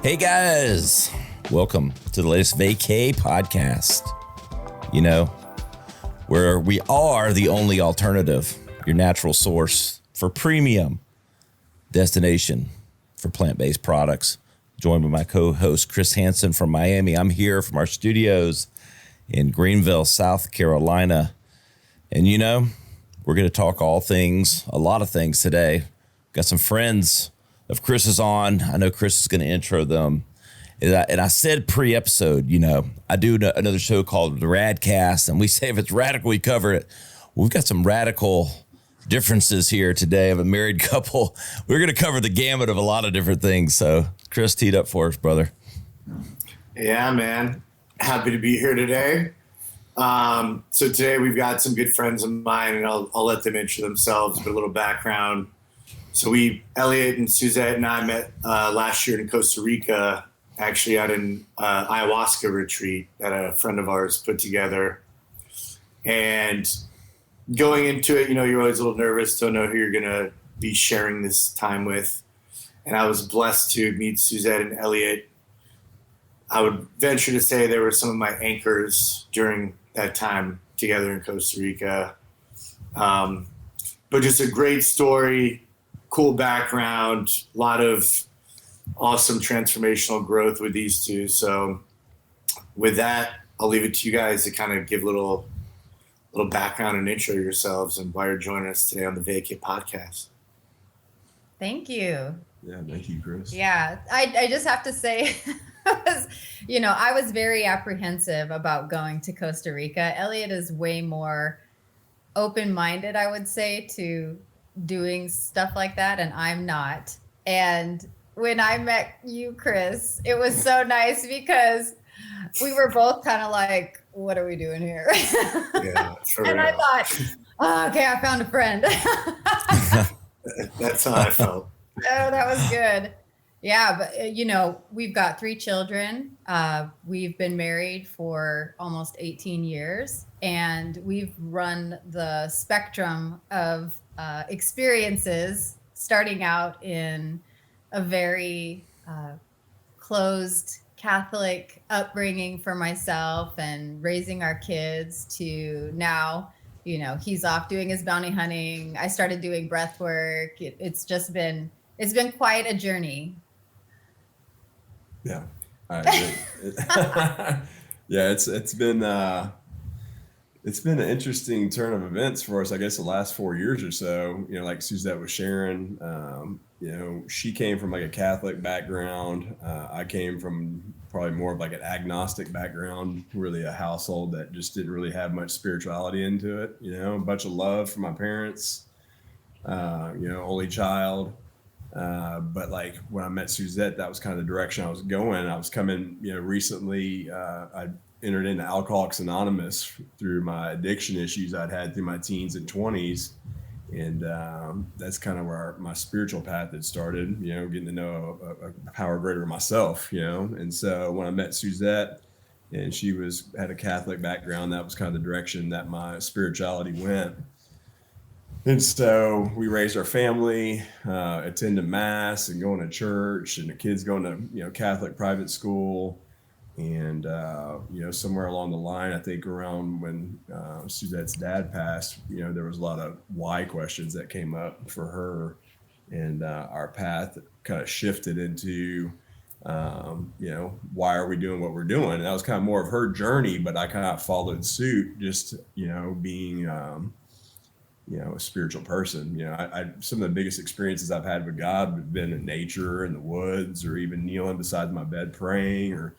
Hey guys, welcome to the latest Vacay podcast. You know, where we are the only alternative, your natural source for premium destination for plant-based products. Joined by my co-host Chris Hansen from Miami. I'm here from our studios in Greenville, South Carolina. And you know, we're going to talk a lot of things today. Got some friends of Chris's on. I know Chris is going to intro them. And I said pre-episode, you know, I do another show called The Radcast, and we say if it's radical, we cover it. We've got some radical differences here today of a married couple. We're going to cover the gamut of a lot of different things. So Chris, teed up for us, brother. Yeah, man. Happy to be here today. So today we've got some good friends of mine, and I'll let them intro themselves, but a little background. So Elliot and Suzette and I met last year in Costa Rica, actually at an ayahuasca retreat that a friend of ours put together. And going into it, you know, you're always a little nervous, don't know who you're going to be sharing this time with. And I was blessed to meet Suzette and Elliot. I would venture to say they were some of my anchors during that time together in Costa Rica. But just a great story. Cool background, a lot of awesome transformational growth with these two. So with that, I'll leave it to you guys to kind of give a little background and intro yourselves and why you're joining us today on the Vacay podcast. Thank you. Yeah, thank you, Chris. Yeah, I just have to say, I was very apprehensive about going to Costa Rica. Elliot is way more open-minded, I would say, to doing stuff like that, and I'm not. And when I met you, Chris, it was so nice because we were both kind of like, what are we doing here? Yeah, for and real. I thought, oh, okay, I found a friend. That's how I felt. Oh, that was good. Yeah, but we've got 3 children. We've been married for almost 18 years, and we've run the spectrum of experiences, starting out in a very closed Catholic upbringing for myself and raising our kids, to now, you know, he's off doing his bounty hunting. I started doing breathwork. It's been quite a journey. Yeah, I agree. Yeah, it's been an interesting turn of events for us, I guess, the last 4 years or so. You know, like Suzette was sharing, she came from like a Catholic background. I came from probably more of like an agnostic background, really a household that just didn't really have much spirituality into it. You know, a bunch of love from my parents, only child. But like when I met Suzette, that was kind of the direction I was going. I was coming, recently, I entered into Alcoholics Anonymous through my addiction issues I'd had through my teens and 20s. And that's kind of where my spiritual path had started, getting to know a power greater than myself, And so when I met Suzette, and she had a Catholic background, that was kind of the direction that my spirituality went. And so we raised our family, attending mass and going to church, and the kids going to, Catholic private school. And, somewhere along the line, I think around when Suzette's dad passed, there was a lot of why questions that came up for her. And our path kind of shifted into, why are we doing what we're doing? And that was kind of more of her journey, but I kind of followed suit, just, being a spiritual person. Some of the biggest experiences I've had with God have been in nature, in the woods, or even kneeling beside my bed praying, or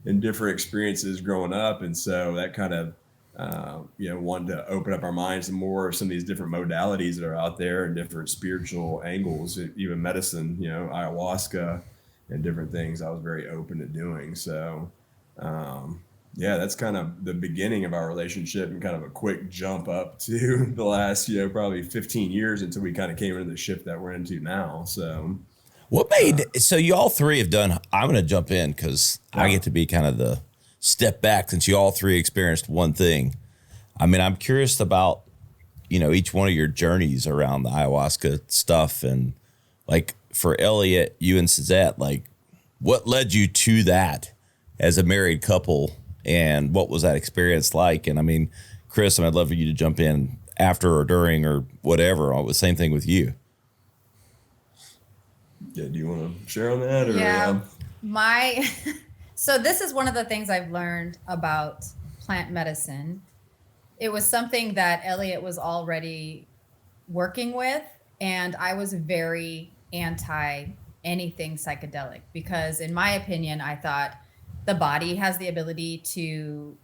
in different experiences growing up. And so that kind of, wanted to open up our minds to more of some of these different modalities that are out there and different spiritual angles, even medicine, ayahuasca and different things I was very open to doing. So, that's kind of the beginning of our relationship, and kind of a quick jump up to the last, probably 15 years until we kind of came into the shift that we're into now. So What made, so you all three have done, I'm going to jump in because I get to be kind of the step back since you all three experienced one thing. I mean, I'm curious about, each one of your journeys around the ayahuasca stuff. And like for Elliot, you and Suzette, like what led you to that as a married couple, and what was that experience like? And I mean, Chris, I'd love for you to jump in after or during or whatever. It was the same thing with you. Yeah, do you want to share on that? Or, Yeah, so this is one of the things I've learned about plant medicine. It was something that Elliot was already working with, and I was very anti anything psychedelic because, in my opinion, I thought the body has the ability to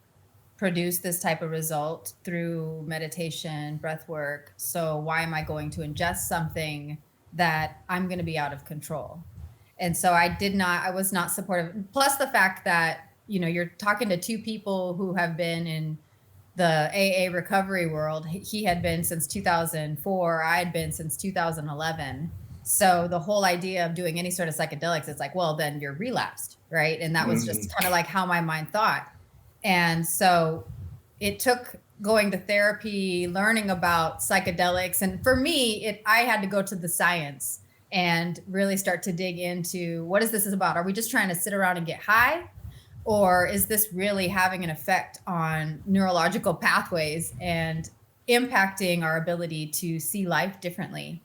produce this type of result through meditation, breath work. So why am I going to ingest something that I'm going to be out of control? And so I was not supportive. Plus the fact that, you're talking to two people who have been in the AA recovery world. He had been since 2004. I had been since 2011. So the whole idea of doing any sort of psychedelics, it's like, well, then you're relapsed, right? And that was just kind of like how my mind thought. And so it took going to therapy, learning about psychedelics. And for me, I had to go to the science and really start to dig into what is this about? Are we just trying to sit around and get high? Or is this really having an effect on neurological pathways and impacting our ability to see life differently?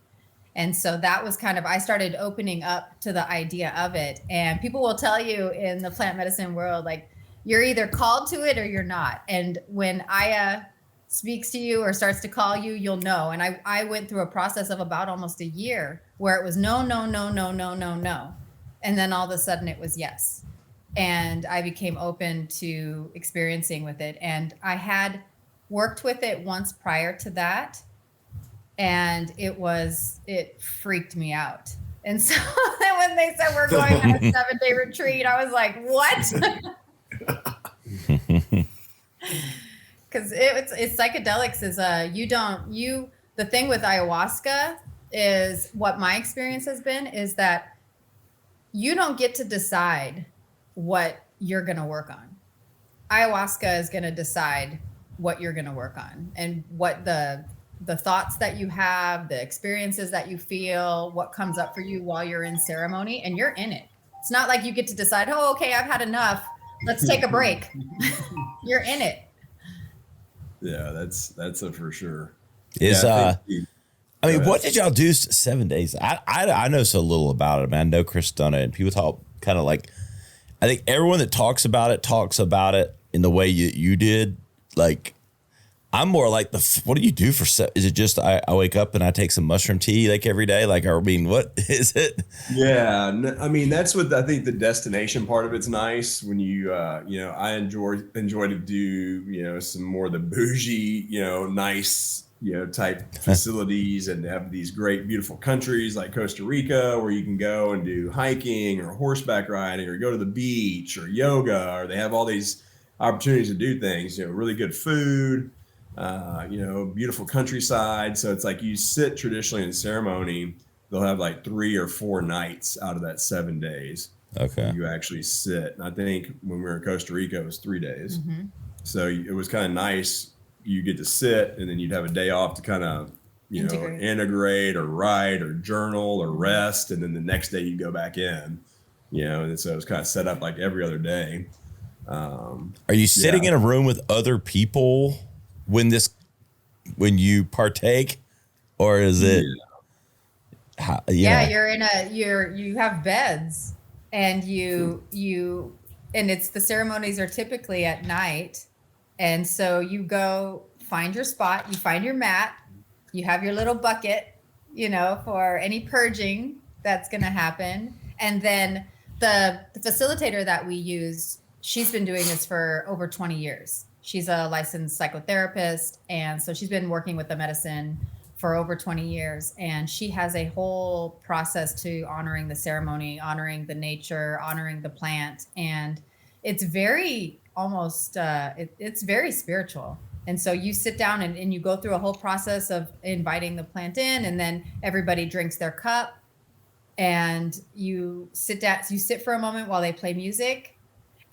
And so that was I started opening up to the idea of it. And people will tell you in the plant medicine world, like, you're either called to it or you're not. And when Aya speaks to you or starts to call you, you'll know. And I went through a process of about almost a year where it was no, no, no, no, no, no, no. And then all of a sudden it was yes. And I became open to experiencing with it. And I had worked with it once prior to that. And it freaked me out. And so then when they said we're going on a 7-day retreat, I was like, what? Because it's psychedelics is the thing with ayahuasca is what my experience has been is that you don't get to decide what you're going to work on. Ayahuasca is going to decide what you're going to work on and what the thoughts that you have, the experiences that you feel, what comes up for you while you're in ceremony, and you're in it. It's not like you get to decide, oh, okay, I've had enough. Let's take a break. You're in it. Yeah, that's a for sure. What did y'all do 7 days? I know so little about it, man. I know Chris done it, and people talk kind of like, I think everyone that talks about it in the way you did. Like, I'm more like what do you do for? Is it just I wake up and I take some mushroom tea like every day? Like, what is it? Yeah, that's what I think the destination part of it's nice when you I enjoy to do some more of the bougie nice type facilities and have these great beautiful countries like Costa Rica where you can go and do hiking or horseback riding or go to the beach or yoga, or they have all these opportunities to do things. Really good food. Beautiful countryside. So it's like you sit traditionally in ceremony, they'll have like 3 or 4 nights out of that 7 days. Okay. You actually sit. And I think when we were in Costa Rica, it was 3 days. Mm-hmm. So it was kind of nice. You get to sit and then you'd have a day off to kind of, integrate or write or journal or rest. And then the next day you go back in, and so it was kind of set up like every other day. Are you sitting in a room with other people when you partake, or is it? You have beds, and and the ceremonies are typically at night, and so you go find your spot, you find your mat, you have your little bucket, for any purging that's going to happen, and then the facilitator that we use, she's been doing this for over 20 years. She's a licensed psychotherapist. And so she's been working with the medicine for over 20 years. And she has a whole process to honoring the ceremony, honoring the nature, honoring the plant. And it's very it's very spiritual. And so you sit down and you go through a whole process of inviting the plant in, and then everybody drinks their cup and you sit for a moment while they play music.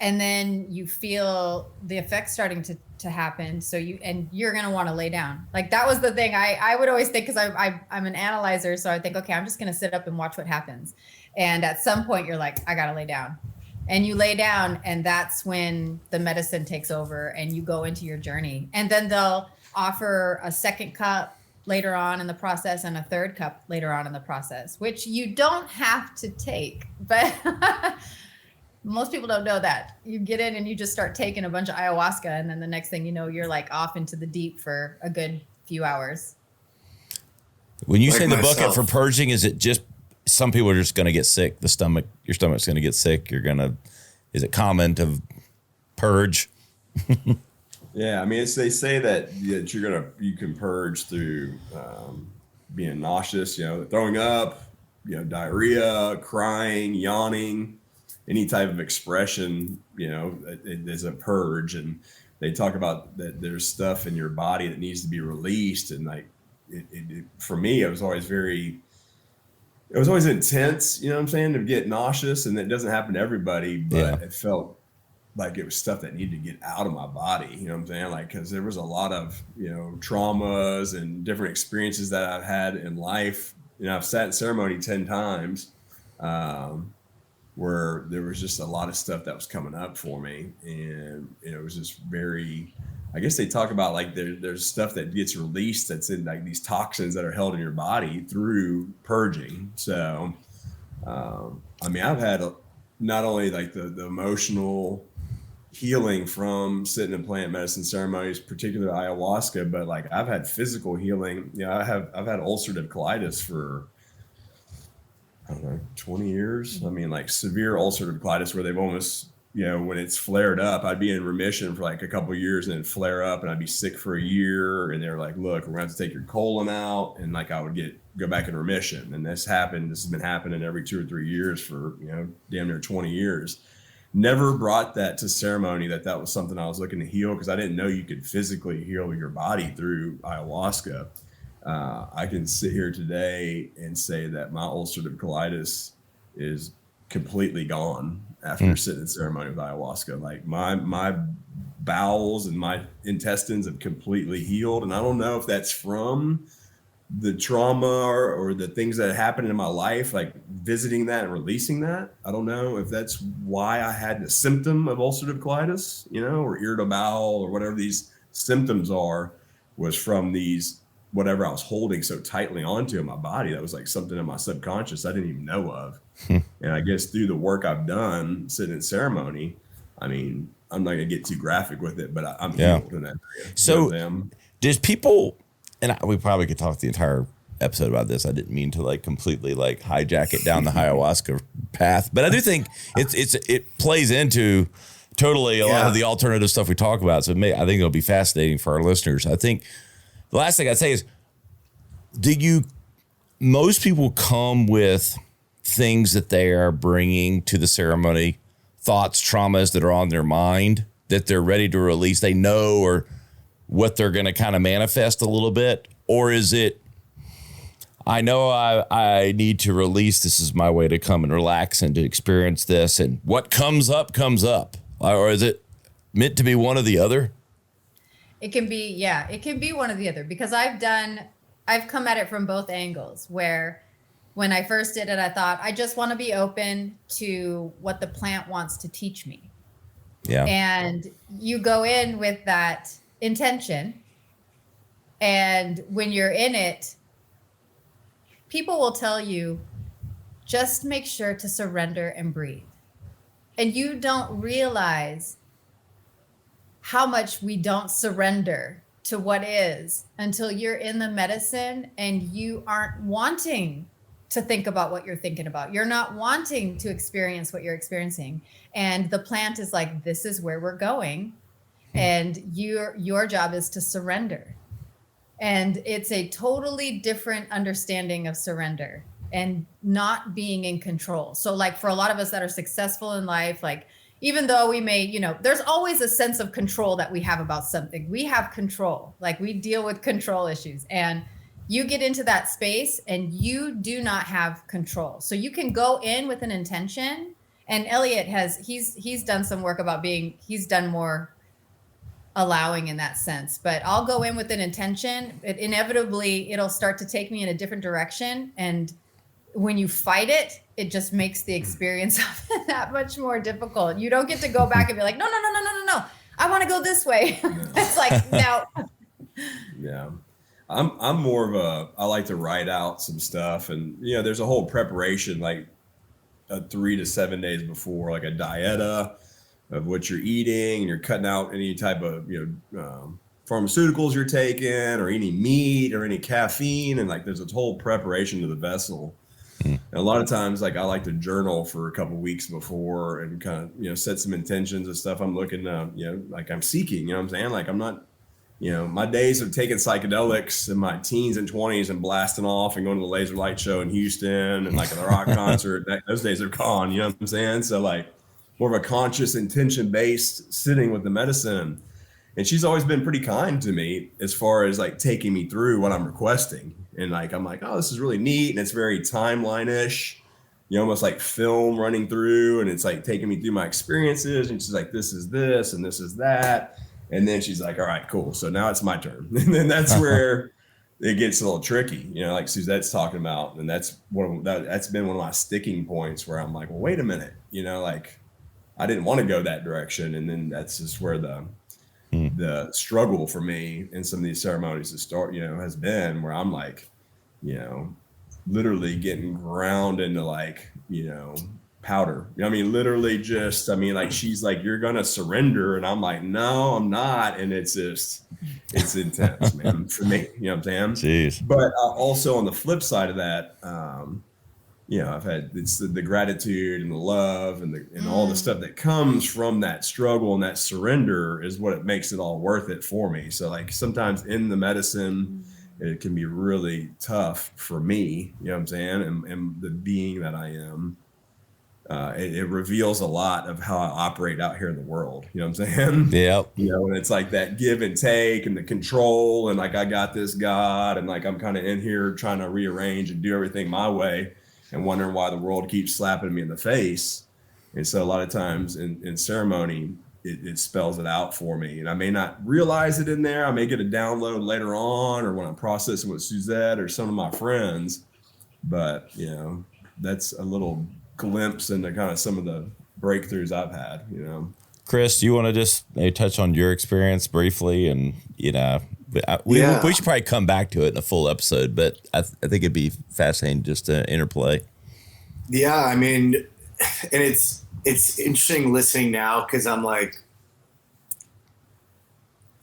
And then you feel the effects starting to happen. So you're going to want to lay down. Like that was the thing I would always think, because I'm an analyzer. So I think, okay, I'm just going to sit up and watch what happens. And at some point you're like, I got to lay down. And you lay down, and that's when the medicine takes over and you go into your journey. And then they'll offer a second cup later on in the process and a third cup later on in the process, which you don't have to take, but most people don't know that. You get in and you just start taking a bunch of ayahuasca, and then the next thing you know, you're like off into the deep for a good few hours. When you Like say the myself. bucket for purging, is it just some people are just going to get sick? Your stomach's going to get sick. Is it common to purge? Yeah, I mean, they say that you can purge through being nauseous, throwing up, diarrhea, crying, yawning, any type of expression, it is a purge. And they talk about that there's stuff in your body that needs to be released. And like, for me, it was always intense, you know what I'm saying, to get nauseous, and it doesn't happen to everybody, but it felt like it was stuff that needed to get out of my body, you know what I'm saying? Like, cause there was a lot of, traumas and different experiences that I've had in life. I've sat in ceremony 10 times, where there was just a lot of stuff that was coming up for me. And it was just I guess they talk about like there's stuff that gets released that's in like these toxins that are held in your body through purging. So, I mean, I've had not only like the emotional healing from sitting in plant medicine ceremonies, particularly ayahuasca, but like I've had physical healing. I've had ulcerative colitis for, I don't know, 20 years. I mean, like severe ulcerative colitis where they've almost, when it's flared up, I'd be in remission for like a couple of years and then flare up and I'd be sick for a year. And they're like, look, we're gonna have to take your colon out. And like, I would go back in remission. And this has been happening every 2 or 3 years for, damn near 20 years. Never brought that to ceremony that was something I was looking to heal, because I didn't know you could physically heal your body through ayahuasca. I can sit here today and say that my ulcerative colitis is completely gone after sitting in ceremony with ayahuasca. Like my bowels and my intestines have completely healed. And I don't know if that's from the trauma or the things that happened in my life, like visiting that and releasing that. I don't know if that's why I had the symptom of ulcerative colitis, or irritable bowel or whatever these symptoms are, was from these, whatever I was holding so tightly onto in my body. That was like something in my subconscious I didn't even know of. And I guess through the work I've done sitting in ceremony, I mean, I'm not gonna get too graphic with it, but I'm healed in that area. So does people, and we probably could talk the entire episode about this. I didn't mean to like completely like hijack it down the ayahuasca path, but I do think it plays into totally a lot of the alternative stuff we talk about. So I think it'll be fascinating for our listeners. I think the last thing I'd say is, most people come with things that they are bringing to the ceremony, thoughts, traumas that are on their mind that they're ready to release. They know or what they're going to kind of manifest a little bit? Or is it, I know I need to release, this is my way to come and relax and to experience this, and what comes up, comes up? Or is it meant to be one or the other? It can be one or the other, because I've come at it from both angles, where when I first did it, I thought, I just want to be open to what the plant wants to teach me. Yeah. And you go in with that intention. And when you're in it, people will tell you, just make sure to surrender and breathe. And you don't realize how much we don't surrender to what is until you're in the medicine and you aren't wanting to think about what you're thinking about. You're not wanting to experience what you're experiencing. And the plant is like, this is where we're going. And your job is to surrender. And it's a totally different understanding of surrender and not being in control. So like for a lot of us that are successful in life, like even though we may, there's always a sense of control that we have about something. We have control, like we deal with control issues, and you get into that space and you do not have control. So you can go in with an intention And Elliot he's done some work about he's done more allowing in that sense, but I'll go in with an intention. Inevitably it'll start to take me in a different direction. And when you fight it, it just makes the experience of it that much more difficult. You don't get to go back and be like, no, I want to go this way. It's like, no. Yeah. I'm more of I like to write out some stuff, and there's a whole preparation, like 3 to 7 days before, like a dieta of what you're eating, and you're cutting out any type of pharmaceuticals you're taking, or any meat or any caffeine, and like there's a whole preparation to the vessel. And a lot of times, like I like to journal for a couple of weeks before and kind of set some intentions and stuff I'm looking like I'm seeking. What I'm saying? Like I'm not. My days of taking psychedelics in my teens and 20s and blasting off and going to the laser light show in Houston and like a rock concert, those days are gone. You know what I'm saying? So like more of a conscious, intention-based sitting with the medicine. And she's always been pretty kind to me as far as like taking me through what I'm requesting. And like, I'm like, oh, this is really neat. And it's very timeline-ish, almost like film running through. And it's like taking me through my experiences. And she's like, this is this and this is that. And then she's like, all right, cool. So now it's my turn. And then that's where it gets a little tricky, like Suzette's talking about. And that's that's been one of my sticking points where I'm like, well, wait a minute, like I didn't want to go that direction. And then that's just where the struggle for me in some of these ceremonies to start, has been, where I'm like, literally getting ground into like, powder. Literally just, like, she's like, you're going to surrender. And I'm like, no, I'm not. And it's intense, man, for me, you know what I'm saying? Jeez. But also on the flip side of that, I've had the gratitude and the love and all the stuff that comes from that struggle and that surrender is what it makes it all worth it for me. So like sometimes in the medicine, it can be really tough for me, you know what I'm saying? And the being that I am, it reveals a lot of how I operate out here in the world. You know what I'm saying? Yep. And it's like that give and take and the control and like, I got this, God. And like, I'm kind of in here trying to rearrange and do everything my way and wondering why the world keeps slapping me in the face. And so a lot of times in ceremony, it spells it out for me. And I may not realize it in there. I may get a download later on, or when I'm processing with Suzette or some of my friends. But, that's a little glimpse into kind of some of the breakthroughs I've had, Chris, do you want to just maybe touch on your experience briefly? And, we should probably come back to it in a full episode, but I think it'd be fascinating just to interplay. Yeah. And it's interesting listening now, because I'm like,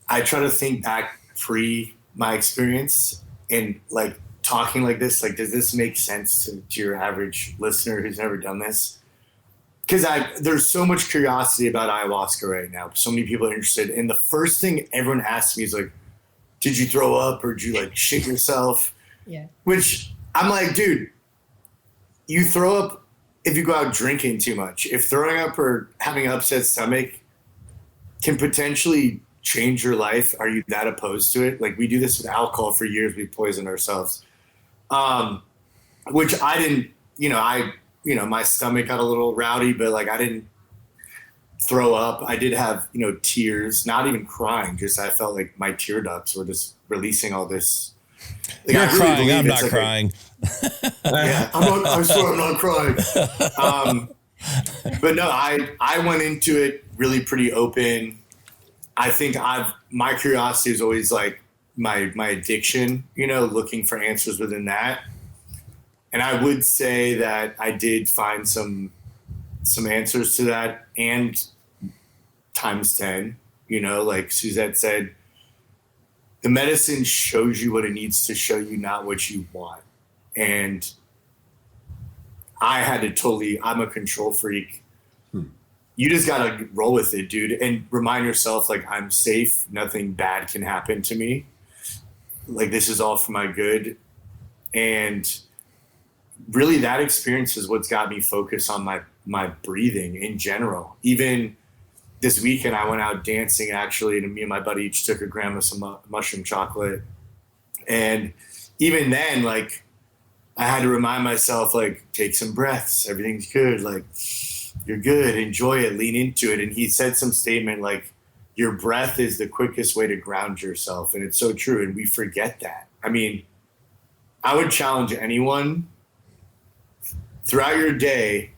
I try to think back pre my experience and like talking like this, like, does this make sense to your average listener who's never done this? Because there's so much curiosity about ayahuasca right now. So many people are interested. And the first thing everyone asks me is like, did you throw up or did you like shit yourself? Yeah. Which I'm like, dude, you throw up if you go out drinking too much. If throwing up or having an upset stomach can potentially change your life, are you that opposed to it? Like, we do this with alcohol for years. We poison ourselves. Which I didn't, my stomach got a little rowdy, but like I didn't throw up. I did have, tears, not even crying. Just, I felt like my tear ducts were just releasing all this. Like, You're crying. I'm not crying. Yeah, I swear I'm not crying. But no, I went into it really pretty open. I think my curiosity is always like my addiction, looking for answers within that. And I would say that I did find some answers to that, and times 10, like Suzette said, the medicine shows you what it needs to show you, not what you want. And I had to I'm a control freak. You just got to roll with it, dude. And remind yourself, like, I'm safe. Nothing bad can happen to me. Like, this is all for my good. And really that experience is what's got me focused on my breathing in general. Even this weekend, I went out dancing, actually, and me and my buddy each took a gram of some mushroom chocolate. And even then, like, I had to remind myself, like, take some breaths. Everything's good. Like, You're good. Enjoy it. Lean into it. And he said some statement like, your breath is the quickest way to ground yourself. And it's so true. And we forget that. I mean, I would challenge anyone throughout your day,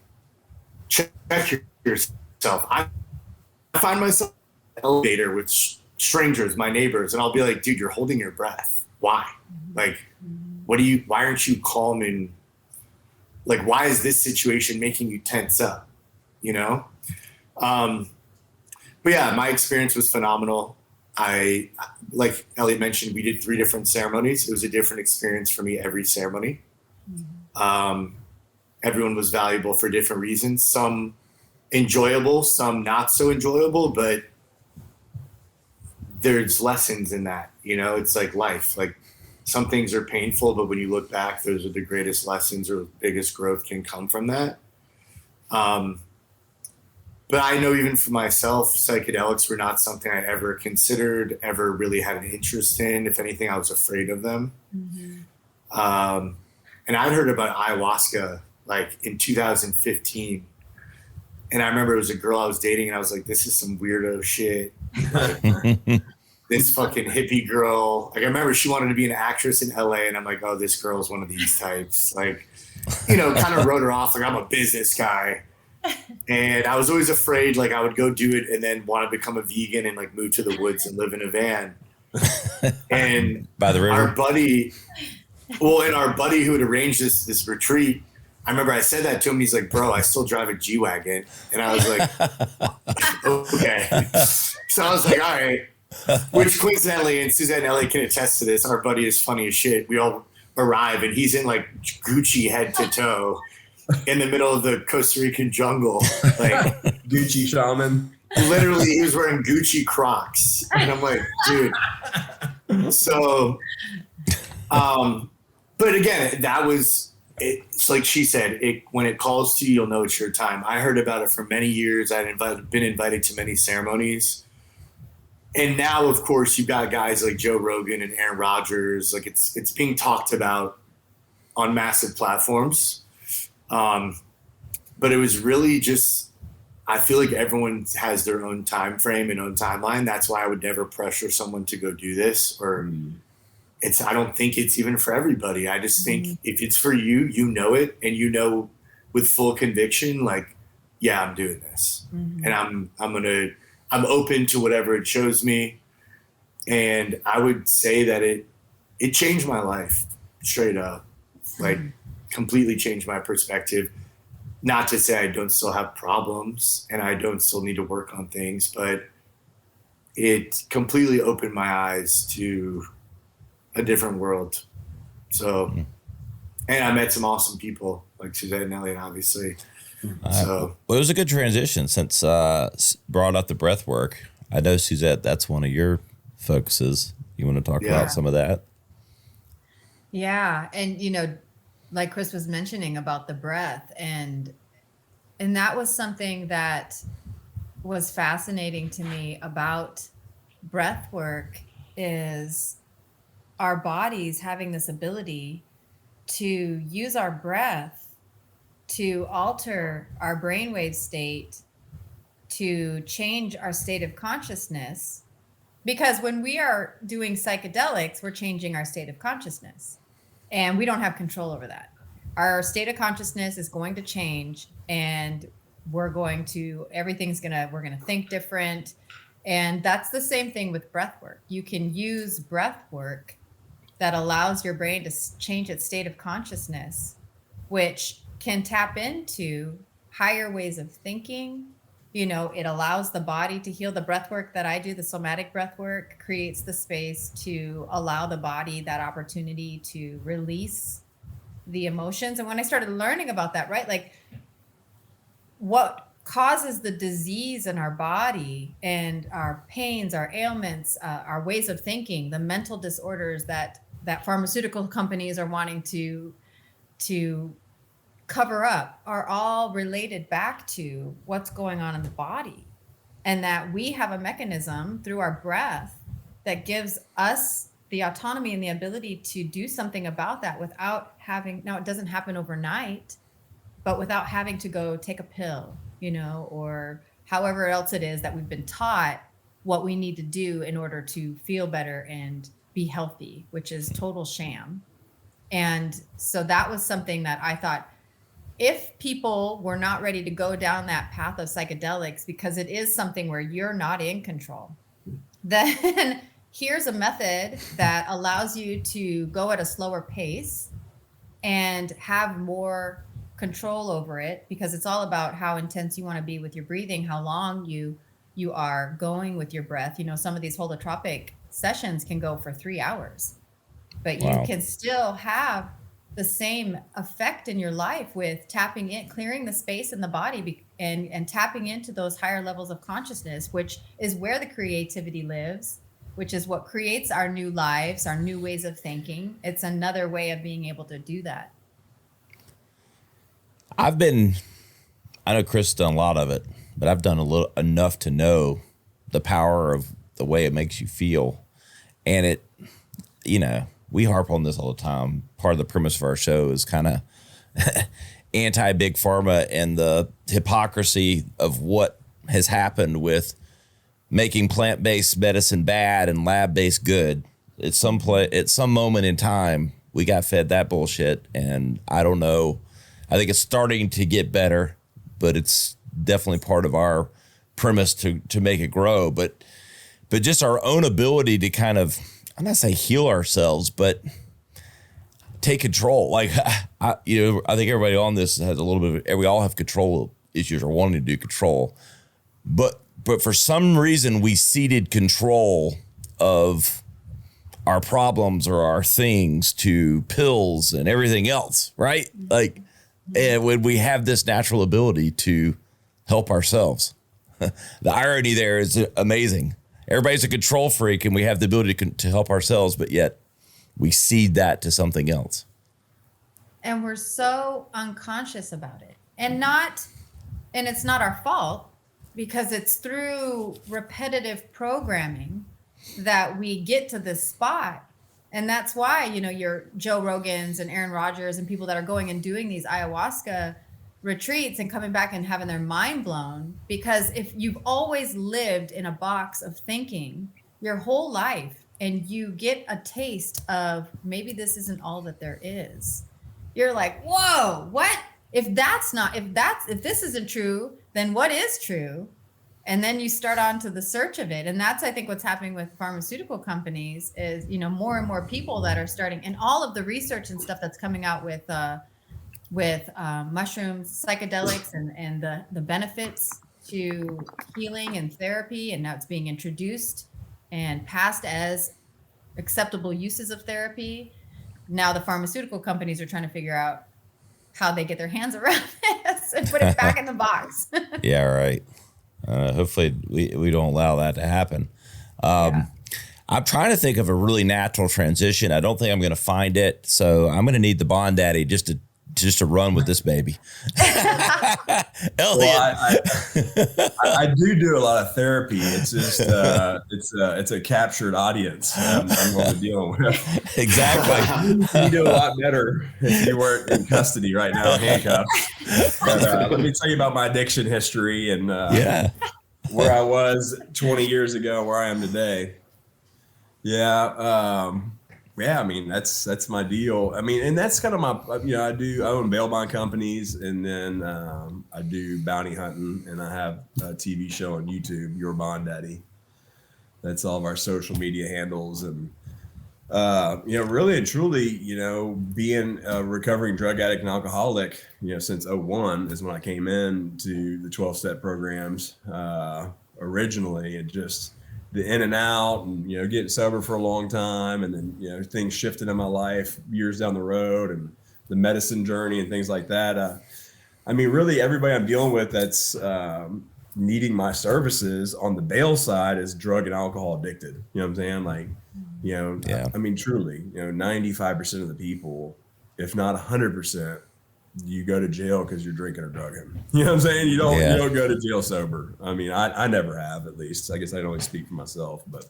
check yourself. I find myself in an elevator with strangers, my neighbors, and I'll be like, dude, you're holding your breath. Why? Like, why aren't you calm? And like, why is this situation making you tense up? You know? But yeah, my experience was phenomenal. Like Elliot mentioned, we did 3 different ceremonies. It was a different experience for me every ceremony. Everyone was valuable for different reasons. Some enjoyable, some not so enjoyable, but there's lessons in that. You know, it's like life. Like some things are painful, but when you look back, those are the greatest lessons or biggest growth can come from that. But I know even for myself, psychedelics were not something I ever considered, ever really had an interest in. If anything, I was afraid of them. And I'd heard about ayahuasca like in 2015. And I remember it was a girl I was dating and I was like, this is some weirdo shit. Like, this fucking hippie girl. Like I remember she wanted to be an actress in LA and I'm like, oh, this girl's one of these types. Like, you know, kind of wrote her off like I'm a business guy. And I was always afraid like I would go do it and then want to become a vegan and like move to the woods and live in a van. And by the river. Our buddy who had arranged this retreat, I remember I said that to him. He's like, bro, I still drive a G-Wagon. And I was like, okay. So I was like, all right. Which coincidentally, and Suzette and Ellie can attest to this, our buddy is funny as shit. We all arrive and he's in like Gucci head to toe in the middle of the Costa Rican jungle. Like Gucci shaman. Literally, he was wearing Gucci Crocs. And I'm like, dude. So, but again, that was, it's like she said, when it calls to you, you'll know it's your time. I heard about it for many years. I'd been invited to many ceremonies. And now, of course, you've got guys like Joe Rogan and Aaron Rodgers. Like it's being talked about on massive platforms. But it was really just, I feel like everyone has their own time frame and own timeline. That's why I would never pressure someone to go do this, or I don't think it's even for everybody. I just think if it's for you, you know it, and you know with full conviction, like, yeah, I'm doing this, and I'm open to whatever it shows me. And I would say that it changed my life straight up, like completely changed my perspective. Not to say I don't still have problems and I don't still need to work on things, but it completely opened my eyes to a different world. So, and I met some awesome people like Suzette and Elliot, obviously. So well, it was a good transition since brought up the breath work. I know, Suzette, that's one of your focuses. You want to talk about some of that? Yeah. And, you know, like Chris was mentioning about the breath, and that was something that was fascinating to me about breath work, is our bodies having this ability to use our breath to alter our brainwave state, to change our state of consciousness. Because when we are doing psychedelics, we're changing our state of consciousness. And we don't have control over that. Our state of consciousness is going to change, and we're going to think different. And that's the same thing with breath work. You can use breath work that allows your brain to change its state of consciousness, which can tap into higher ways of thinking. You know, it allows the body to heal. The breath work that I do, the somatic breath work, creates the space to allow the body that opportunity to release the emotions. And when I started learning about that, right, like what causes the disease in our body and our pains, our ailments, our ways of thinking, the mental disorders that pharmaceutical companies are wanting to cover up, are all related back to what's going on in the body. And that we have a mechanism through our breath that gives us the autonomy and the ability to do something about that without having, now it doesn't happen overnight, but without having to go take a pill or however else it is that we've been taught what we need to do in order to feel better and be healthy, which is total sham. And so that was something that I thought, if people were not ready to go down that path of psychedelics, because it is something where you're not in control, then here's a method that allows you to go at a slower pace and have more control over it, because it's all about how intense you want to be with your breathing, how long you are going with your breath. Some of these holotropic sessions can go for 3 hours, but you can still have the same effect in your life with tapping in, clearing the space in the body, and tapping into those higher levels of consciousness, which is where the creativity lives, which is what creates our new lives, our new ways of thinking. It's another way of being able to do that. I know Chris done a lot of it, but I've done enough to know the power of the way it makes you feel. And it, we harp on this all the time. Part of the premise of our show is kind of anti-big pharma and the hypocrisy of what has happened with making plant-based medicine bad and lab-based good. At some moment in time, we got fed that bullshit, and I don't know. I think it's starting to get better, but it's definitely part of our premise to make it grow. But just our own ability to kind of, I'm not saying heal ourselves, but take control. Like, I think everybody on this has a little bit of, we all have control issues or wanting to do control. But for some reason, we ceded control of our problems or our things to pills and everything else, right? Like, and when we have this natural ability to help ourselves, the irony there is amazing. Everybody's a control freak, and we have the ability to help ourselves, but yet we cede that to something else. And we're so unconscious about it, and it's not our fault, because it's through repetitive programming that we get to this spot. And that's why, your Joe Rogans and Aaron Rodgers and people that are going and doing these ayahuasca retreats and coming back and having their mind blown, because if you've always lived in a box of thinking your whole life and you get a taste of maybe this isn't all that there is, you're like, whoa, what? If this isn't true, then what is true? And then you start on to the search of it. And that's, I think, what's happening with pharmaceutical companies is, more and more people that are starting, and all of the research and stuff that's coming out with mushrooms, psychedelics, and the benefits to healing and therapy. And now it's being introduced and passed as acceptable uses of therapy. Now the pharmaceutical companies are trying to figure out how they get their hands around this and put it back in the box. Yeah, right. Hopefully we don't allow that to happen. I'm trying to think of a really natural transition. I don't think I'm going to find it. So I'm going to need the Bond Daddy just to run with this baby. Elliot. Well, I do a lot of therapy. It's just it's a captured audience. I'm going to deal with. Exactly. You do a lot better if you weren't in custody right now, handcuffed. But let me tell you about my addiction history and where I was 20 years ago, where I am today. Yeah. I mean, that's my deal. I mean, and that's kind of my, I own bail bond companies, and then I do bounty hunting, and I have a TV show on YouTube, Your Bond Daddy. That's all of our social media handles. And, really and truly, being a recovering drug addict and alcoholic, since 2001 is when I came in to the 12-step programs originally. It just, the in and out and, getting sober for a long time. And then, things shifted in my life years down the road, and the medicine journey and things like that. I mean, really everybody I'm dealing with that's needing my services on the bail side is drug and alcohol addicted. You know what I'm saying? Like, I mean, truly, 95% of the people, if not 100%, you go to jail because you're drinking or drugging. You know what I'm saying? You don't go to jail sober. I mean, I never have, at least. I guess I can only speak for myself, but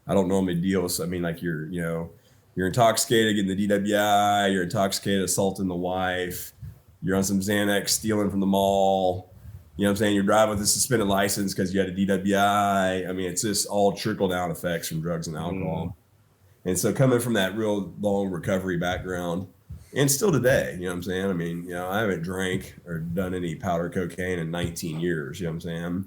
I don't normally deal with, I mean, like you're intoxicated getting the DWI, you're intoxicated assaulting the wife, you're on some Xanax stealing from the mall, You know what I'm saying? You're driving with a suspended license because you had a DWI. I mean, it's just all trickle down effects from drugs and alcohol. And so coming from that real long recovery background, and still today, you know what I'm saying? I mean, you know, I haven't drank or done any powder cocaine in 19 years, you know what I'm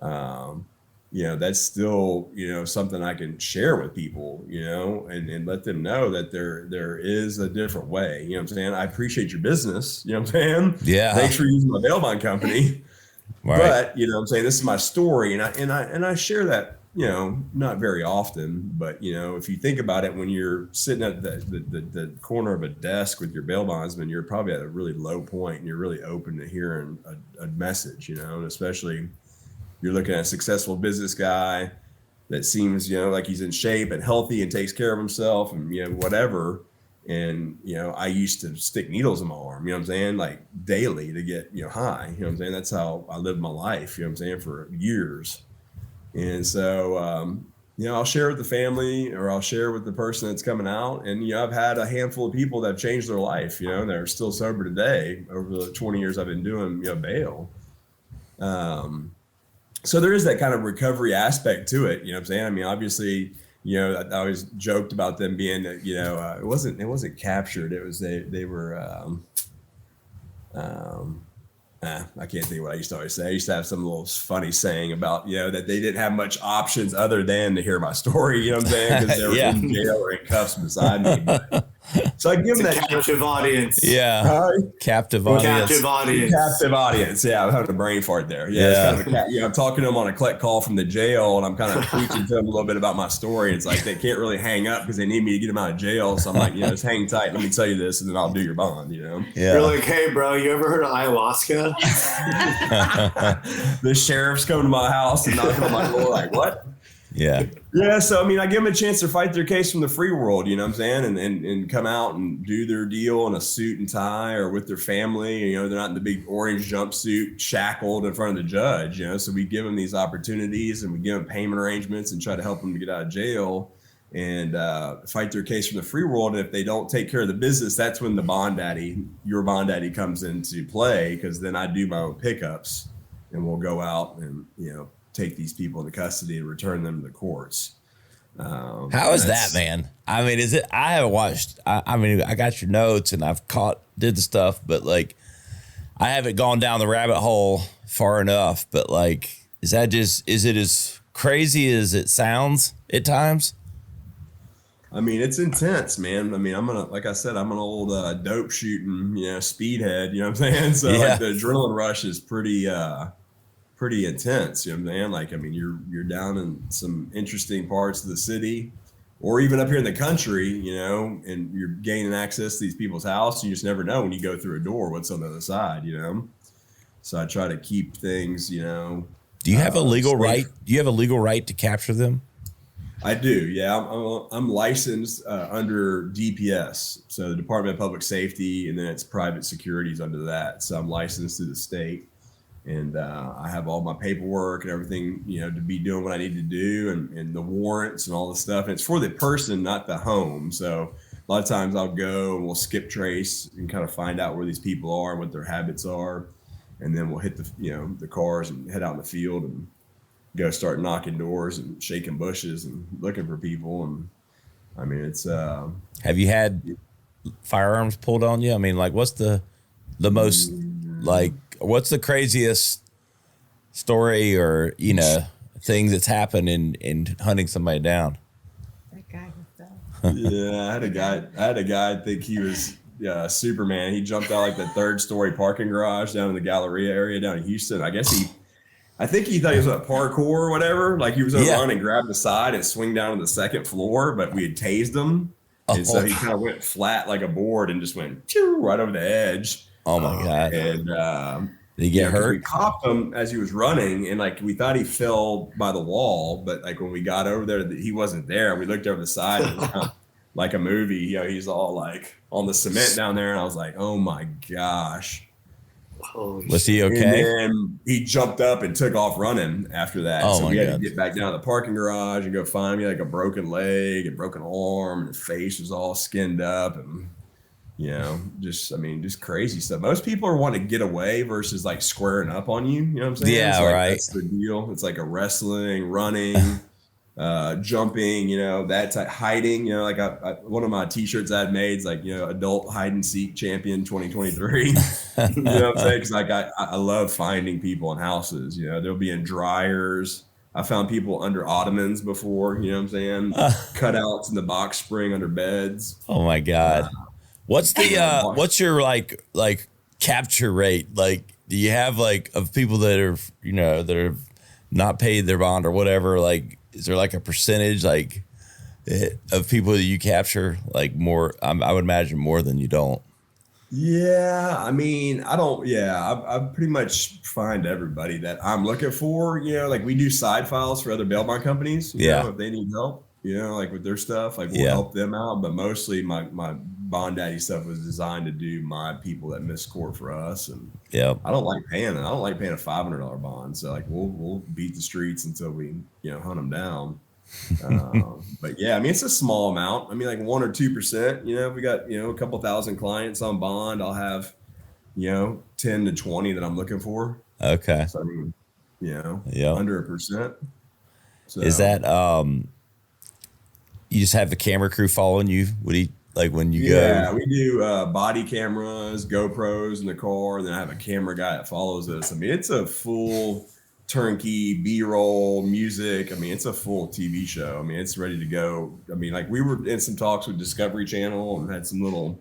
saying? You know, that's still, you know, something I can share with people, you know, and let them know that there is a different way, you know what I'm saying? I appreciate your business, you know what I'm saying? Yeah. Thanks for using my bail bond company. Right. But, you know what I'm saying, this is my story, and I share that, you know, not very often, but, you know, if you think about it, when you're sitting at the corner of a desk with your bail bondsman, you're probably at a really low point and you're really open to hearing a message, you know, and especially you're looking at a successful business guy that seems, you know, like he's in shape and healthy and takes care of himself and, you know, whatever. And, you know, I used to stick needles in my arm, you know what I'm saying? Like daily to get, you know, high, you know what I'm saying? That's how I lived my life, you know what I'm saying? For years. And so, you know, I'll share with the family or I'll share with the person that's coming out. And, you know, I've had a handful of people that have changed their life, you know, and they're still sober today over the 20 years I've been doing, you know, bail. So there is that kind of recovery aspect to it, you know what I'm saying? I mean, obviously, you know, I always joked about them being, you know, it wasn't captured. It was, they were, I can't think of what I used to always say. I used to have some little funny saying about, you know, that they didn't have much options other than to hear my story, you know what I'm saying? Because they were in jail or in cuffs beside me. But, so I give them that captive audience. Yeah. Captive audience. Captive audience. Captive audience. Yeah, I'm having a brain fart there. Yeah. It's kind of I'm talking to them on a collect call from the jail, and I'm kind of preaching to them a little bit about my story. It's like they can't really hang up because they need me to get them out of jail. So I'm like, you know, just hang tight. Let me tell you this, and then I'll do your bond, you know? Yeah. You're like, hey, bro, you ever heard of ayahuasca? The sheriff's coming to my house and knocking on my door like, what? Yeah. Yeah. So, I mean, I give them a chance to fight their case from the free world, you know what I'm saying? And come out and do their deal in a suit and tie or with their family. You know, they're not in the big orange jumpsuit shackled in front of the judge, you know? So we give them these opportunities and we give them payment arrangements and try to help them to get out of jail and fight their case from the free world. And if they don't take care of the business, that's when your bond daddy comes into play, because then I do my own pickups and we'll go out and, you know, take these people into custody and return them to the courts. How is that, man? I mean, I haven't watched, I mean, I got your notes and did the stuff, but like, I haven't gone down the rabbit hole far enough, but like, is it as crazy as it sounds at times? I mean, it's intense, man. I mean, like I said, I'm an old dope shooting, you know, speedhead, you know what I'm saying? So like the adrenaline rush is pretty intense, you know what I'm saying? Like, I mean, you're down in some interesting parts of the city or even up here in the country, you know, and you're gaining access to these people's house. You just never know when you go through a door what's on the other side, you know? So I try to keep things, you know. Do you have a legal right? Do you have a legal right to capture them? I do, yeah. I'm licensed under DPS, so the Department of Public Safety, and then it's private securities under that. So I'm licensed through the state. And I have all my paperwork and everything, you know, to be doing what I need to do and the warrants and all the stuff. And it's for the person, not the home. So a lot of times I'll go and we'll skip trace and kind of find out where these people are and what their habits are. And then we'll hit the cars and head out in the field and go start knocking doors and shaking bushes and looking for people. And I mean, it's have you had firearms pulled on you? I mean, like, what's the most, like, what's the craziest story or, you know, thing that's happened in hunting somebody down? That guy who fell. Yeah, I had a guy, I think he was Superman. He jumped out like the 3rd story parking garage down in the Galleria area down in Houston. I think he thought he was a parkour or whatever. Like he was going to run and grab the side and swing down to the 2nd floor, but we had tased him. And so he kind of went flat like a board and just went right over the edge. Oh my God. And did he get hurt? We copped him as he was running, and like we thought he fell by the wall, but like when we got over there, he wasn't there. We looked over the side, and it was kind of like a movie. You know, he's all like on the cement down there, and I was like, oh my gosh. Was he okay? And then he jumped up and took off running after that. Oh, so we God. had to get back down to the parking garage and go find me like a broken leg and broken arm, and his face was all skinned up, and you know, just crazy stuff. Most people are wanting to get away versus like squaring up on you. You know what I'm saying? Yeah, it's like, right. That's the deal. It's like a wrestling, running, jumping, you know, that type, hiding, you know, like one of my t-shirts I'd made is like, you know, adult hide and seek champion 2023. You know what I'm saying? Because like I love finding people in houses. You know, they'll be in dryers. I found people under ottomans before. You know what I'm saying? Cutouts in the box spring under beds. Oh my God. What's the Watch- what's your like capture rate? Like, do you have like of people that are, you know, that have not paid their bond or whatever? Like, is there like a percentage like of people that you capture like more? I would imagine more than you don't. Yeah, I mean, I don't. Yeah, I pretty much find everybody that I'm looking for. You know, like we do side files for other bail bond companies. You Yeah. know, if they need help, you know, like with their stuff, like we'll Yeah. help them out. But mostly, my bond daddy stuff was designed to do my people that miss court for us. And Yep. I don't like paying. I don't like paying a $500 bond. So like we'll beat the streets until we hunt them down. But yeah, I mean, it's a small amount. I mean, like 1 or 2%, you know, if we got, you know, a couple thousand clients on bond, I'll have, you know, 10 to 20 that I'm looking for. Okay. So I mean, you know, Yep. under 1%. So Is that you just have the camera crew following you? Would he like when you yeah, go? we do body cameras, GoPros in the car, and then I have a camera guy that follows us. I mean, it's a full turnkey B-roll music. I mean, it's a full TV show. I mean, it's ready to go. I mean, like we were in some talks with Discovery Channel and had some little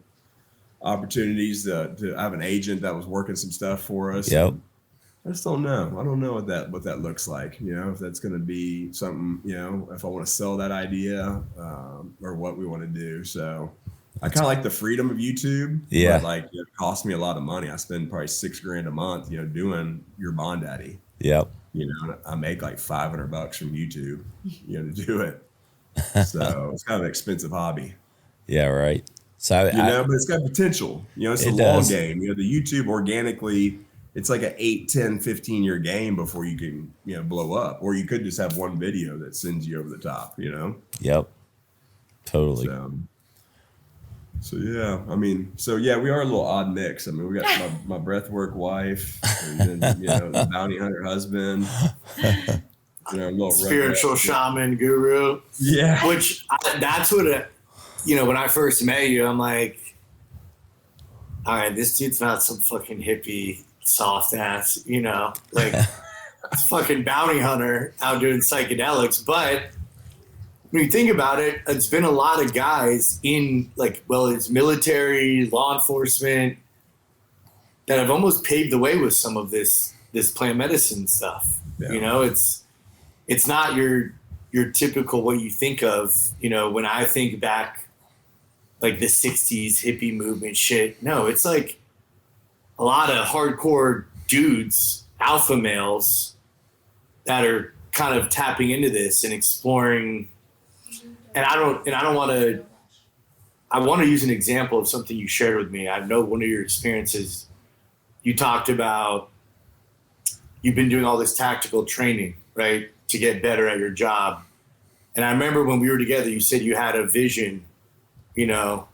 opportunities to have an agent that was working some stuff for us. Yep. I just don't know. I don't know what that looks like. You know, if that's going to be something. You know, if I want to sell that idea or what we want to do. So I kind of like the freedom of YouTube. Yeah. But like it costs me a lot of money. I spend probably $6,000 a month. You know, doing your bond daddy. Yep. You know, I make like $500 from YouTube. You know, to do it. So it's kind of an expensive hobby. Yeah. Right. So You know, but it's got potential. You know, it's a It long does. game. You know, the YouTube organically, it's like an 8, 10, 15-year game before you can, you know, blow up. Or you could just have one video that sends you over the top, you know? Yep. Totally. So yeah, I mean, so yeah, we are a little odd mix. I mean, we got my breathwork wife, and then, you know, the bounty hunter husband, you know, a little Spiritual shaman guru. Yeah. Which that's what you know, when I first met you, I'm like, all right, this dude's not some fucking hippie soft ass, you know, like it's fucking bounty hunter out doing psychedelics. But when you think about it, it's been a lot of guys in like, well, it's military, law enforcement that have almost paved the way with some of this plant medicine stuff. Yeah. You know, it's not your typical what you think of, you know, when I think back like the 60s hippie movement shit. No, it's like a lot of hardcore dudes, alpha males that are kind of tapping into this and exploring. And I want to use an example of something you shared with me. I know one of your experiences, you talked about you've been doing all this tactical training, right, to get better at your job. And I remember when we were together, you said you had a vision, you know,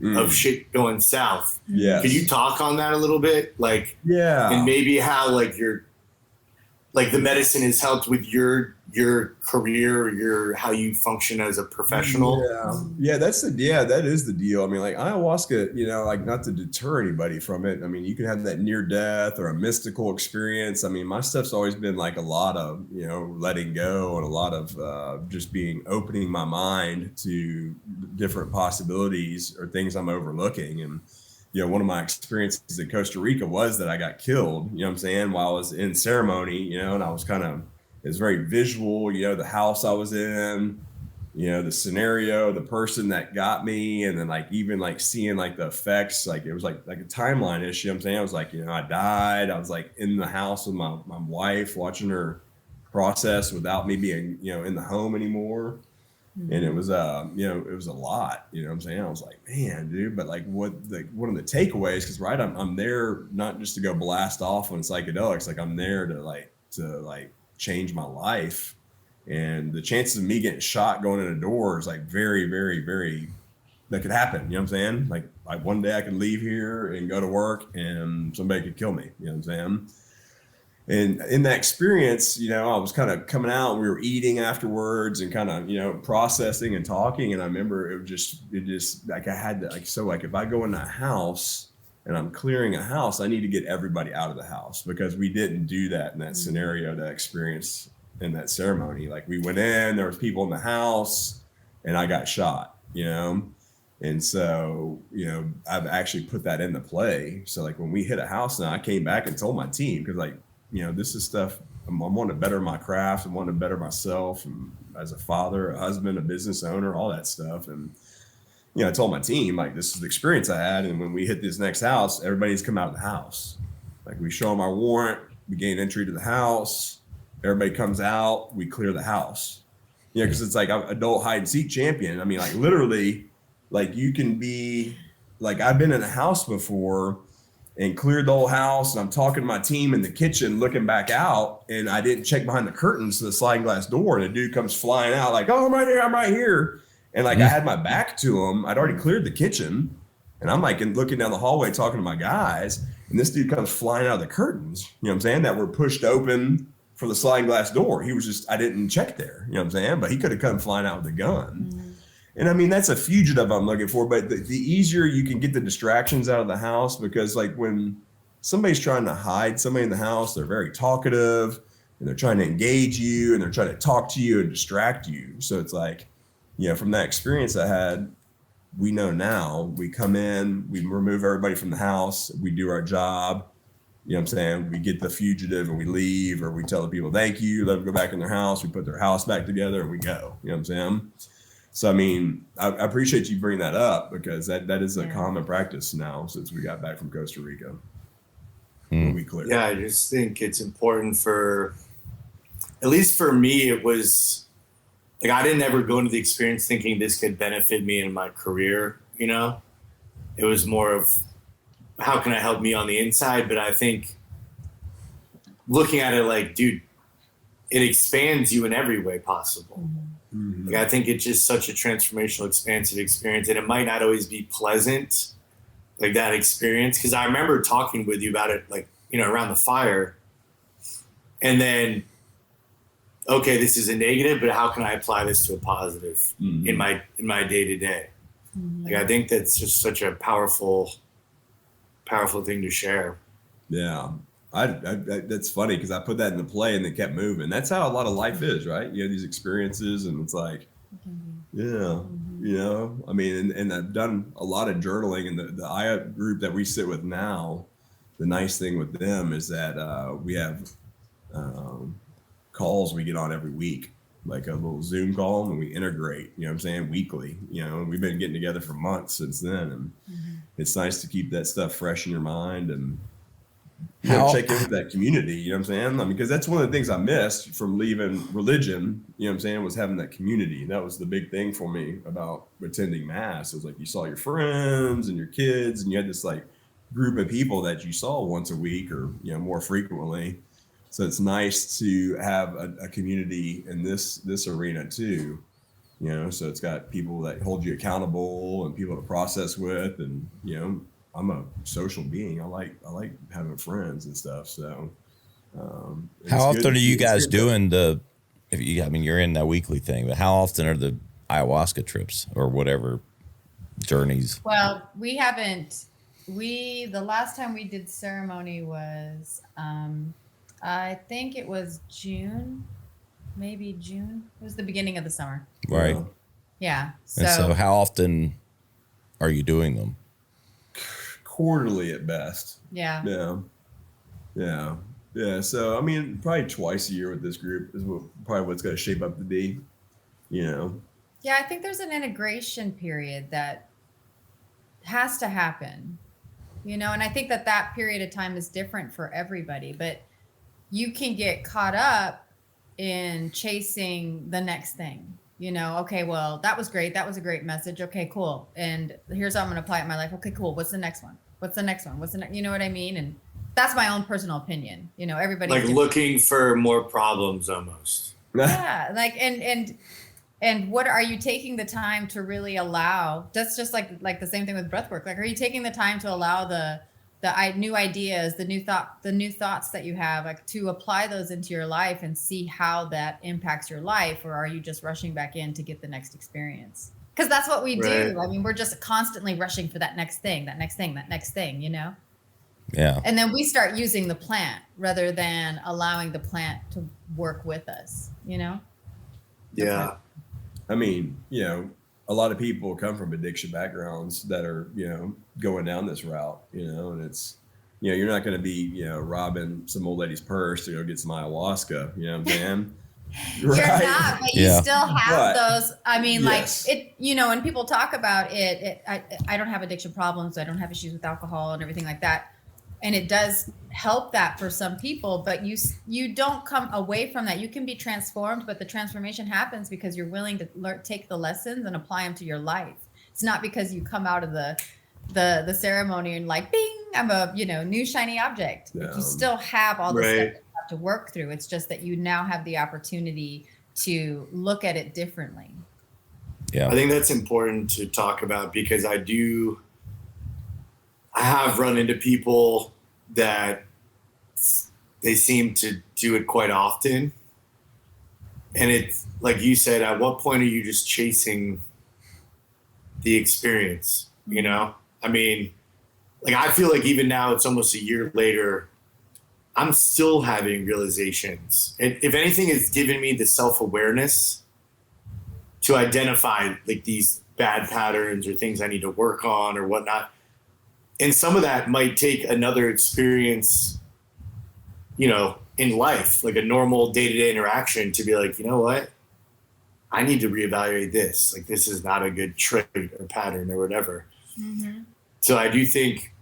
of shit going south. Yes. Can you talk on that a little bit? Like, Yeah. and maybe how like the medicine has helped with your career or how you function as a professional. Yeah, that is the deal. I mean, like ayahuasca, you know, like not to deter anybody from it. I mean, you can have that near death or a mystical experience. I mean, my stuff's always been like a lot of, you know, letting go and a lot of just opening my mind to different possibilities or things I'm overlooking. And you know, one of my experiences in Costa Rica was that I got killed, you know what I'm saying, while I was in ceremony, you know, and I was it was very visual, you know, the house I was in, you know, the scenario, the person that got me, and then like even like seeing like the effects, like it was like a timeline issue, you know what I'm saying? I was like, you know, I died. I was like in the house with my wife watching her process without me being, you know, in the home anymore. And it was, you know, it was a lot, you know what I'm saying? I was like, man, dude, but like one of the takeaways, because right, I'm there not just to go blast off on psychedelics, like I'm there to change my life. And the chances of me getting shot going in a door is like very, very, very that could happen. You know what I'm saying? Like one day I could leave here and go to work and somebody could kill me. You know what I'm saying? And in that experience, you know, I was kind of coming out and we were eating afterwards and kind of, you know, processing and talking. And I remember it just like I had to, like, so like if I go in that house and I'm clearing a house, I need to get everybody out of the house, because we didn't do that in that scenario, that experience in that ceremony. Like we went in, there was people in the house and I got shot, you know? And so, you know, I've actually put that into play. So like when we hit a house now, I came back and told my team, because like, you know, this is stuff I'm wanting to better my craft and wanting to better myself, and as a father, a husband, a business owner, all that stuff. And, you know, I told my team, like, this is the experience I had. And when we hit this next house, everybody's come out of the house. Like we show them our warrant, we gain entry to the house, everybody comes out, we clear the house. You know, because it's like I'm adult hide and seek champion. I mean, like literally, like you can be like, I've been in a house before and cleared the whole house, and I'm talking to my team in the kitchen looking back out, and I didn't check behind the curtains to the sliding glass door, and a dude comes flying out like, oh, I'm right here. And like I had my back to him. I'd already cleared the kitchen, and I'm like looking down the hallway talking to my guys, and this dude comes flying out of the curtains, you know what I'm saying, that were pushed open for the sliding glass door. He was just, I didn't check there, you know what I'm saying, but he could have come flying out with a gun. And I mean, that's a fugitive I'm looking for, but the easier you can get the distractions out of the house, because like when somebody's trying to hide somebody in the house, they're very talkative and they're trying to engage you and they're trying to talk to you and distract you. So it's like, you know, from that experience I had, we know now, we come in, we remove everybody from the house, we do our job, you know what I'm saying? We get the fugitive and we leave, or we tell the people, thank you, let them go back in their house, we put their house back together and we go, you know what I'm saying? So, I mean, I appreciate you bringing that up, because that is a common practice now since we got back from Costa Rica. We clear. Yeah, I just think it's important for, at least for me, it was like I didn't ever go into the experience thinking this could benefit me in my career, you know? It was more of how can I help me on the inside? But I think looking at it like, dude, it expands you in every way possible. Like, I think it's just such a transformational, expansive experience, and it might not always be pleasant, like that experience. Because I remember talking with you about it, like, you know, around the fire, and then, okay, this is a negative, but how can I apply this to a positive in my day to day? Like, I think that's just such a powerful thing to share. Yeah. I that's funny, because I put that into play and it kept moving. That's how a lot of life is, right? You have these experiences and it's like, yeah, you know, I mean, and I've done a lot of journaling, and the Aya group that we sit with now, the nice thing with them is that we have calls we get on every week, like a little Zoom call, and we integrate, you know what I'm saying, weekly, you know, and we've been getting together for months since then. And it's nice to keep that stuff fresh in your mind and check in with that community, you know what I'm saying? I mean, because that's one of the things I missed from leaving religion, you know what I'm saying, was having that community. That was the big thing for me about attending mass. It was like you saw your friends and your kids, and you had this like group of people that you saw once a week or, you know, more frequently. So it's nice to have a community in this arena too, you know, so it's got people that hold you accountable and people to process with, and, you know, I'm a social being. I like having friends and stuff. So, how often are you guys doing I mean, you're in that weekly thing, but how often are the ayahuasca trips or whatever journeys? Well, we haven't. The last time we did ceremony was, I think it was June, maybe June. It was the beginning of the summer. Right. Yeah. And so how often are you doing them? Quarterly at best. Yeah. So I mean, probably twice a year with this group is probably what's going to shape up to be, you know. Yeah, I think there's an integration period that has to happen, you know, and I think that period of time is different for everybody, but you can get caught up in chasing the next thing. You know, okay, well, that was great. That was a great message. Okay, cool. And here's how I'm going to apply it in my life. Okay, cool. What's the next one? What's the next one? You know what I mean? And that's my own personal opinion. You know, everybody like looking for more problems almost. Yeah. Like, and And what are you taking the time to really allow? That's just like the same thing with breathwork. Like, are you taking the time to allow the new ideas, the new thoughts that you have, like, to apply those into your life and see how that impacts your life? Or are you just rushing back in to get the next experience? Because that's what we do. I mean, we're just constantly rushing for that next thing, you know? Yeah. And then we start using the plant rather than allowing the plant to work with us, you know? Yeah. I mean, you know, a lot of people come from addiction backgrounds that are, you know, going down this route, you know, and it's, you know, you're not going to be, you know, robbing some old lady's purse to go get some ayahuasca, you know what I'm saying? You're not, but you still have those. I mean, yes. like it, you know, when people talk about it, I don't have addiction problems. I don't have issues with alcohol and everything like that. And it does help that for some people, but you don't come away from that. You can be transformed, but the transformation happens because you're willing to take the lessons and apply them to your life. It's not because you come out of the ceremony and like, bing, I'm a, you know, new shiny object. You still have all the stuff that you have to work through. It's just that you now have the opportunity to look at it differently. Yeah. I think that's important to talk about because I have run into people that they seem to do it quite often. And it's like you said, at what point are you just chasing the experience? You know, I mean, like, I feel like even now it's almost a year later, I'm still having realizations. And if anything, it's given me the self-awareness to identify like these bad patterns or things I need to work on or whatnot. And some of that might take another experience, you know, in life, like a normal day-to-day interaction to be like, you know what? I need to reevaluate this. Like, this is not a good trait or pattern or whatever. Mm-hmm. So I do think,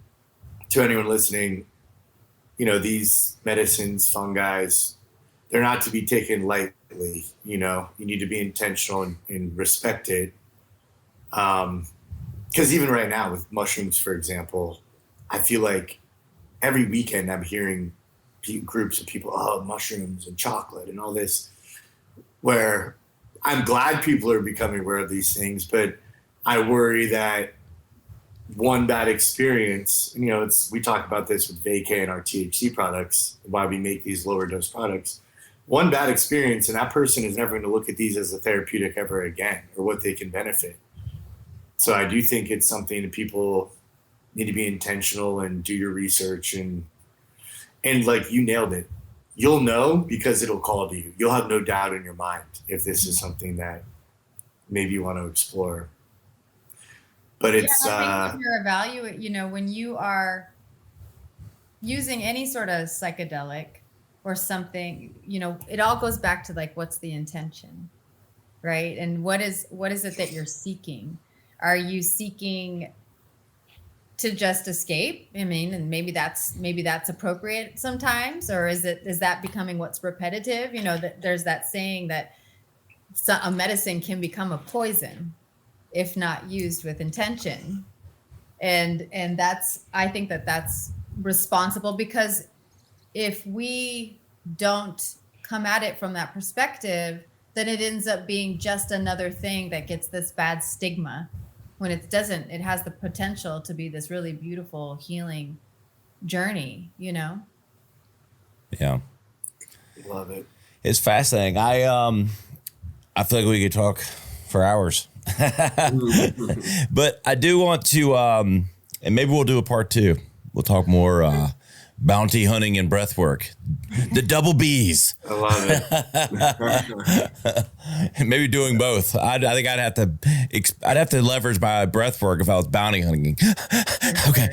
to anyone listening, you know, these medicines, fungi, they're not to be taken lightly. You know, you need to be intentional and respect it. Because even right now with mushrooms, for example, I feel like every weekend I'm hearing groups of people, oh, mushrooms and chocolate and all this, where I'm glad people are becoming aware of these things, but I worry that one bad experience, you know, we talk about this with vacay and our THC products, why we make these lower dose products. One bad experience, and that person is never going to look at these as a therapeutic ever again or what they can benefit. So I do think it's something that people need to be intentional and do your research and like you nailed it. You'll know because it'll call to you. You'll have no doubt in your mind if this is something that maybe you want to explore. But it's I think when you're evaluating, you know, when you are using any sort of psychedelic or something, you know, it all goes back to like, what's the intention, right? And what is it that you're seeking? Are you seeking to just escape? I mean, and maybe that's appropriate sometimes, or is that becoming what's repetitive? You know, that there's that saying that a medicine can become a poison if not used with intention. And I think that's responsible, because if we don't come at it from that perspective, then it ends up being just another thing that gets this bad stigma, when it doesn't. It has the potential to be this really beautiful healing journey, you know? Yeah. Love it. It's fascinating. I feel like we could talk for hours. But I do want to, and maybe we'll do a part 2. We'll talk more bounty hunting and breath work. The double B's. I love it. Maybe doing both. I think I'd have to leverage my breath work if I was bounty hunting. Okay.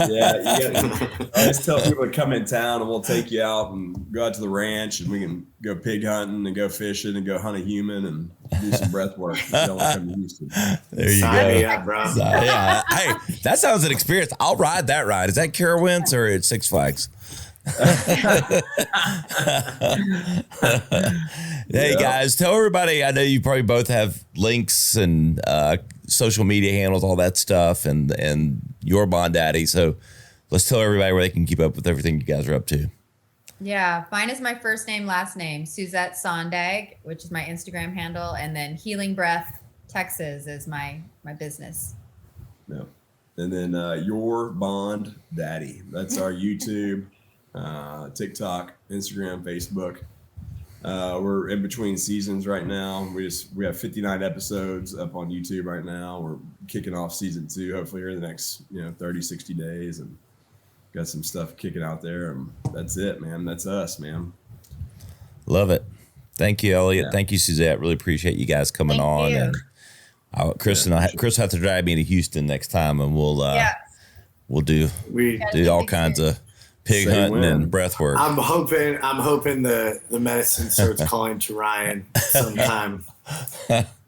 Yeah, I always tell people to come in town and we'll take you out and go out to the ranch and we can go pig hunting and go fishing and go hunt a human and do some breath work. Don't come to Houston. There you Sign go. me up, bro. Yeah. Hey, that sounds an experience. I'll ride that ride. Is that Carowinds or it's Six Flags? Hey guys, tell everybody. I know you probably both have links and social media handles, all that stuff, and your Bond Daddy. So let's tell everybody where they can keep up with everything you guys are up to. Yeah, mine is my first name, last name, Suzette Sondag, which is my Instagram handle, and then Healing Breath Texas is my business. Yeah. And then Your Bond Daddy. That's our YouTube, TikTok, Instagram, Facebook. We're in between seasons right now. We have 59 episodes up on YouTube right now. We're kicking off season 2, hopefully here in the next 30, 60 days, and got some stuff kicking out there. And that's it, man. That's us, man. Love it. Thank you, Elliot. Yeah. Thank you, Suzette. Really appreciate you guys coming Thank on. you. And Chris will have to drive me to Houston next time, and we'll do all kinds of pig Say hunting when. and breath work. I'm hoping the medicine starts calling to Ryan sometime.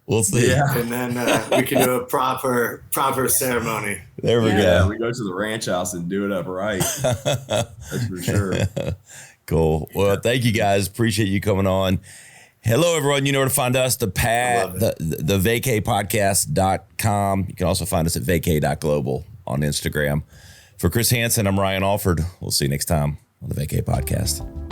We'll see. Yeah. And then we can do a proper ceremony. There we Yeah, go. we go to the ranch house and do it up right. That's for sure. Cool. Well, thank you guys. Appreciate you coming on. Hello, everyone. You know where to find us, the vacaypodcast.com. You can also find us at vacay.global on Instagram. For Chris Hansen, I'm Ryan Alford. We'll see you next time on the Vacay Podcast.